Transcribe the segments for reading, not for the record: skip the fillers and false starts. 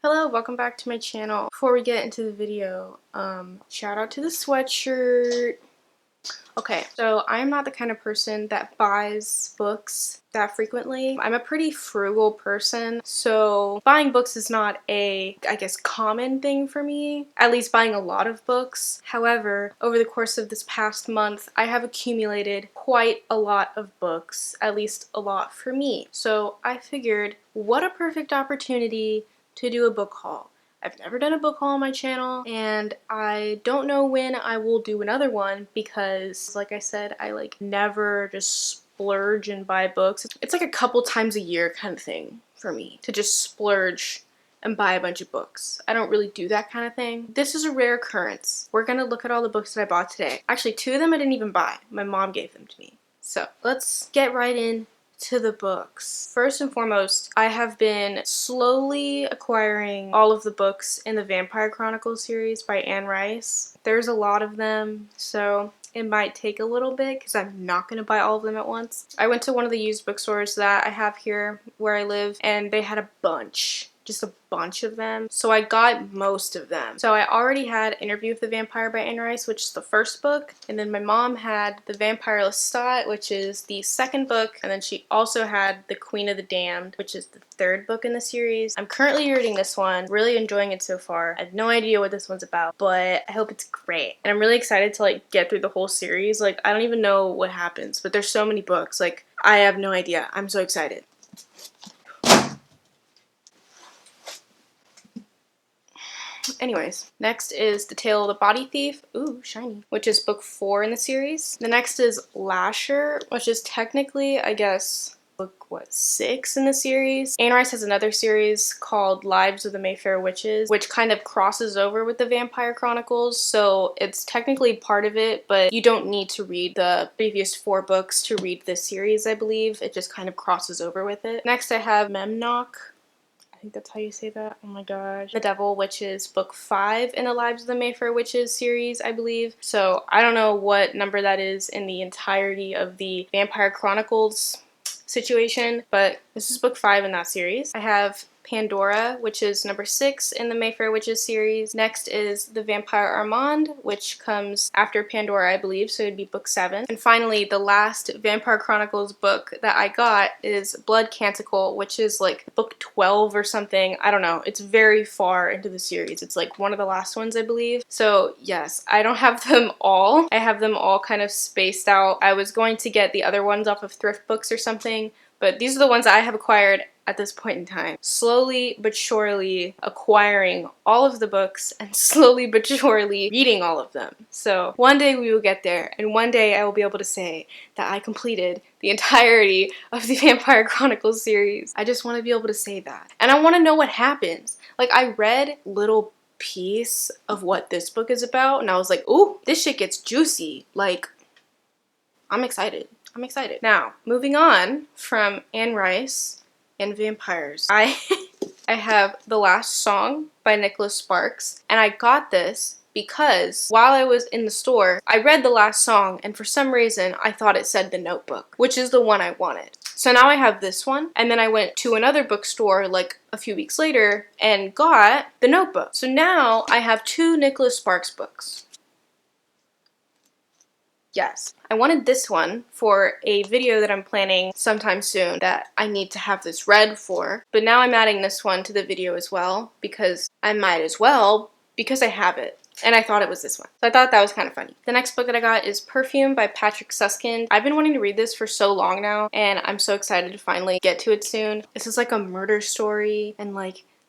Hello, welcome back to my channel. Before we get into the video, shout out to the sweatshirt. Okay, so I'm not the kind of person that buys books that frequently. I'm a pretty frugal person, so buying books is not a, I guess, common thing for me, at least buying a lot of books. However, over the course of this past month, I have accumulated quite a lot of books, at least a lot for me. So I figured, what a perfect opportunity to do a book haul. I've never done a book haul on my channel, and I don't know when I will do another one because, like I said, I never just splurge and buy books. It's like a couple times a year kind of thing for me to just splurge and buy a bunch of books. I don't really do that kind of thing. This is a rare occurrence. We're gonna look at all the books that I bought today. Actually, 2 of them I didn't even buy. My mom gave them to me. So let's get right in to the books. First and foremost, I have been slowly acquiring all of the books in the Vampire Chronicles series by Anne Rice. There's a lot of them, so it might take a little bit because I'm not going to buy all of them at once. I went to one of the used bookstores that I have here where I live, and they had a bunch. Just a bunch of them. So I got most of them. So I already had Interview with the Vampire by Anne Rice, which is the first book. And then my mom had The Vampire Lestat, which is the second book. And then she also had The Queen of the Damned, which is the third book in the series. I'm currently reading this one. Really enjoying it so far. I have no idea what this one's about, but I hope it's great. And I'm really excited to get through the whole series. I don't even know what happens, but there's so many books. I have no idea. I'm so excited. Anyways, next is The Tale of the Body Thief, ooh, shiny, which is book 4 in the series. The next is Lasher, which is technically, I guess, book, 6 in the series. Anne Rice has another series called Lives of the Mayfair Witches, which kind of crosses over with the Vampire Chronicles, so it's technically part of it, but you don't need to read the previous 4 books to read this series, I believe. It just kind of crosses over with it. Next I have Memnoch. I think that's how you say that. Oh my gosh. The Devil, which is book 5 in the Lives of the Mayfair Witches series, I believe. So I don't know what number that is in the entirety of the Vampire Chronicles situation, but this is book 5 in that series. I have Pandora, which is number 6 in the Mayfair Witches series. Next is The Vampire Armand, which comes after Pandora, I believe, so it'd be book 7. And finally, the last Vampire Chronicles book that I got is Blood Canticle, which is book 12 or something. I don't know. It's very far into the series. It's one of the last ones, I believe. So yes, I don't have them all. I have them all kind of spaced out. I was going to get the other ones off of thrift books or something, but these are the ones I have acquired at this point in time. Slowly but surely acquiring all of the books and slowly but surely reading all of them. So one day we will get there, and one day I will be able to say that I completed the entirety of the Vampire Chronicles series. I just want to be able to say that. And I want to know what happens. I read little piece of what this book is about, and I was like, ooh, this shit gets juicy. I'm excited. I'm excited. Now, moving on from Anne Rice and vampires, I have The Last Song by Nicholas Sparks, and I got this because while I was in the store, I read The Last Song, and for some reason I thought it said The Notebook, which is the one I wanted. So now I have this one, and then I went to another bookstore a few weeks later and got The Notebook. So now I have 2 Nicholas Sparks books. Yes. I wanted this one for a video that I'm planning sometime soon that I need to have this read for, but now I'm adding this one to the video as well because I might as well because I have it. And I thought it was this one. So I thought that was kind of funny. The next book that I got is Perfume by Patrick Suskind. I've been wanting to read this for so long now, and I'm so excited to finally get to it soon. This is a murder story, and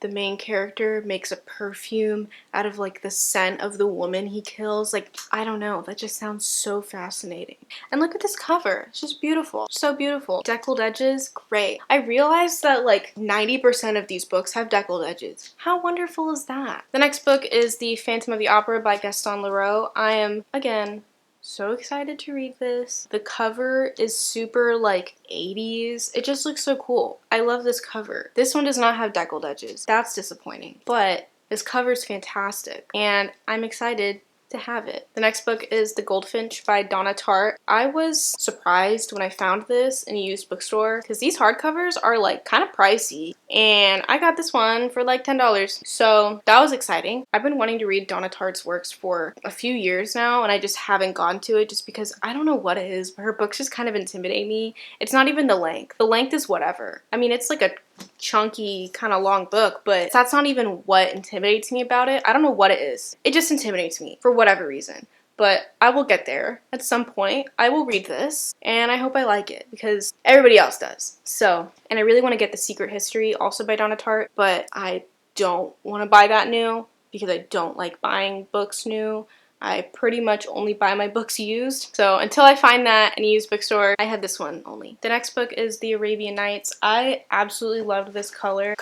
the main character makes a perfume out of the scent of the woman he kills. I don't know, that just sounds so fascinating. And look at this cover, it's just beautiful, so beautiful. Deckled edges, great. I realized that 90% of these books have deckled edges. How wonderful is that? The next book is The Phantom of the Opera by Gaston Leroux. I am, again, so excited to read this. The cover is super 80s. It just looks so cool. I love this cover. This one does not have deckled edges. That's disappointing. But this cover is fantastic, and I'm excited to have it. The next book is The Goldfinch by Donna Tartt. I was surprised when I found this in a used bookstore because these hardcovers are like kind of pricey, and I got this one for like $10. So that was exciting. I've been wanting to read Donna Tartt's works for a few years now, and I just haven't gotten to it just because I don't know what it is, but her books just kind of intimidate me. It's not even the length. The length is whatever. I mean, it's like a chunky kind of long book, but that's not even what intimidates me about it. I don't know what it is. It just intimidates me for whatever reason. But I will get there at some point. I will read this, and I hope I like it because everybody else does. So, and I really want to get The Secret History, also by Donna Tartt, but I don't want to buy that new because I don't like buying books new. I pretty much only buy my books used. So until I find that in a used bookstore, I have this one only. The next book is The Arabian Nights. I absolutely loved this color.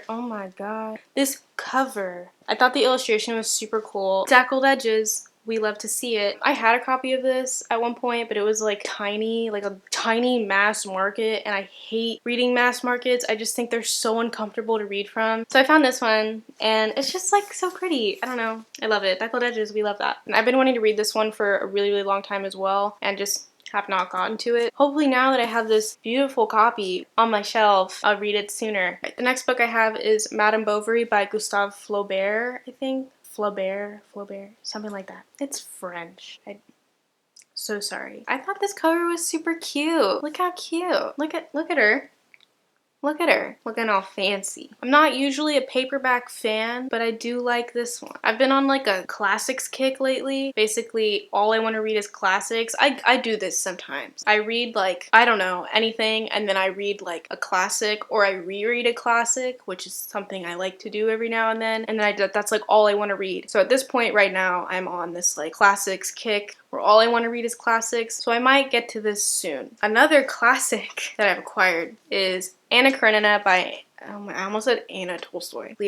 Oh my god. This cover. I thought the illustration was super cool. Deckled edges. We love to see it. I had a copy of this at one point, but it was like tiny, like a tiny mass market, and I hate reading mass markets. I just think they're so uncomfortable to read from. So I found this one, and it's just like so pretty. I don't know. I love it. Deckled edges, we love that. And I've been wanting to read this one for a really, really long time as well, and just have not gotten to it. Hopefully now that I have this beautiful copy on my shelf, I'll read it sooner. The next book I have is Madame Bovary by Gustave Flaubert, I think. Flaubert, something like that. It's French. So sorry. I thought this cover was super cute. Look how cute. Look at her. Look at her, looking all fancy. I'm not usually a paperback fan, but I do like this one. I've been on like a classics kick lately. Basically, all I want to read is classics. I do this sometimes. I read like, I don't know, anything, and then I read like a classic, or I reread a classic, which is something I like to do every now and then that's like all I want to read. So at this point right now, I'm on this like classics kick, where all I want to read is classics, so I might get to this soon. Another classic that I've acquired is Anna Karenina by, I almost said Leo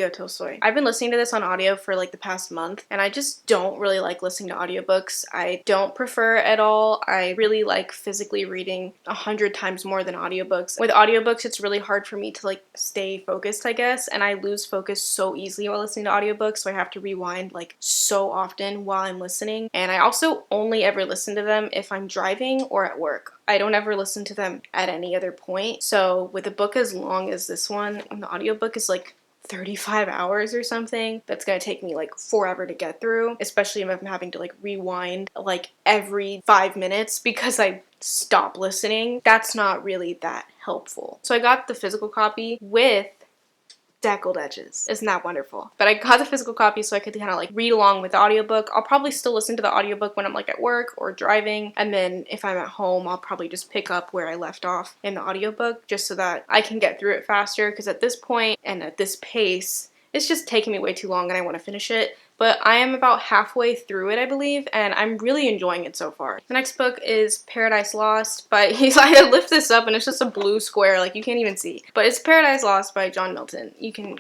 Tolstoy. I've been listening to this on audio for like the past month, and I just don't really like listening to audiobooks. I don't prefer it at all. I really like physically reading 100 times more than audiobooks. With audiobooks, it's really hard for me to like stay focused, I guess, and I lose focus so easily while listening to audiobooks, so I have to rewind like so often while I'm listening. And I also only ever listen to them if I'm driving or at work. I don't ever listen to them at any other point. So with a book as long as this one, and the audiobook is like 35 hours or something, that's gonna take me like forever to get through, especially if I'm having to like rewind like every 5 minutes because I stop listening. That's not really that helpful. So I got the physical copy with deckled edges. Isn't that wonderful? But I got the physical copy so I could kind of like read along with the audiobook. I'll probably still listen to the audiobook when I'm like at work or driving, and then if I'm at home, I'll probably just pick up where I left off in the audiobook just so that I can get through it faster, because at this point and at this pace, it's just taking me way too long and I want to finish it. But I am about halfway through it, I believe, and I'm really enjoying it so far. The next book is Paradise Lost by, I lift this up and it's just a blue square, like you can't even see. But it's Paradise Lost by John Milton. You can,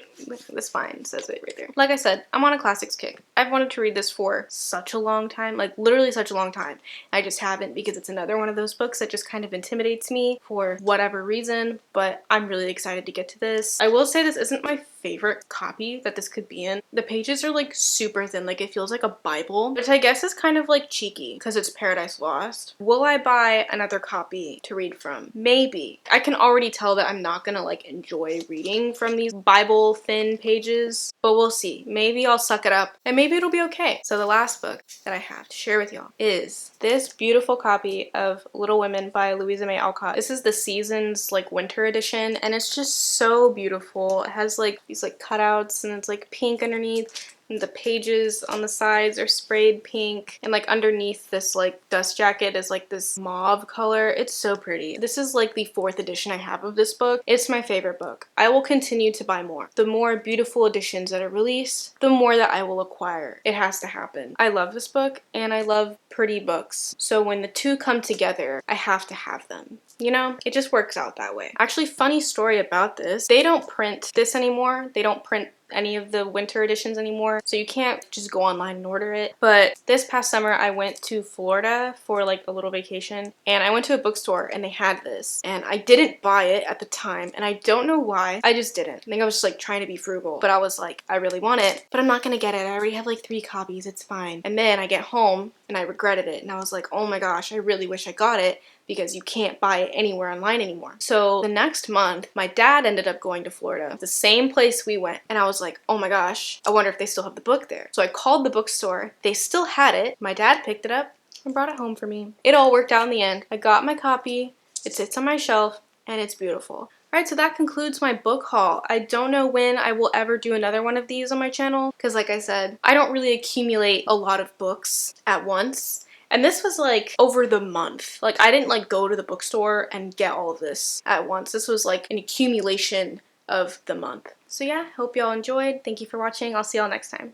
that's fine, it says it right there. Like I said, I'm on a classics kick. I've wanted to read this for such a long time, like literally such a long time. I just haven't, because it's another one of those books that just kind of intimidates me for whatever reason, but I'm really excited to get to this. I will say this isn't my favorite copy that this could be in. The pages are like super thin, like it feels like a Bible, which I guess is kind of like cheeky because it's Paradise Lost. Will I buy another copy to read from? Maybe. I can already tell that I'm not gonna like enjoy reading from these Bible thin pages, but we'll see. Maybe I'll suck it up and maybe it'll be okay. So the last book that I have to share with y'all is this beautiful copy of Little Women by Louisa May Alcott. This is the Seasons like winter edition, and it's just so beautiful. It has like these like cutouts, and it's like pink underneath, and the pages on the sides are sprayed pink, and like underneath this like dust jacket is like this mauve color. It's so pretty. This is like the 4th edition I have of this book. It's my favorite book. I will continue to buy more. The more beautiful editions that are released, the more that I will acquire. It has to happen. I love this book, and I love pretty books. So when the two come together, I have to have them. You know, it just works out that way. Actually, funny story about this. They don't print this anymore. They don't print any of the winter editions anymore, so you can't just go online and order it. But this past summer I went to Florida for like a little vacation, and I went to a bookstore and they had this, and I didn't buy it at the time, and I don't know why. I just didn't. I think I was just like trying to be frugal, but I was like, I really want it, but I'm not gonna get it. I already have like 3 copies, it's fine. And then I get home and I regretted it, and I was like, oh my gosh, I really wish I got it, because you can't buy it anywhere online anymore. So the next month, my dad ended up going to Florida, the same place we went, and I was like, oh my gosh, I wonder if they still have the book there. So I called the bookstore, they still had it, my dad picked it up and brought it home for me. It all worked out in the end. I got my copy, it sits on my shelf, and it's beautiful. Alright, so that concludes my book haul. I don't know when I will ever do another one of these on my channel, because like I said, I don't really accumulate a lot of books at once. And this was like over the month. Like I didn't like go to the bookstore and get all of this at once. This was like an accumulation of the month. So yeah, hope y'all enjoyed. Thank you for watching. I'll see y'all next time.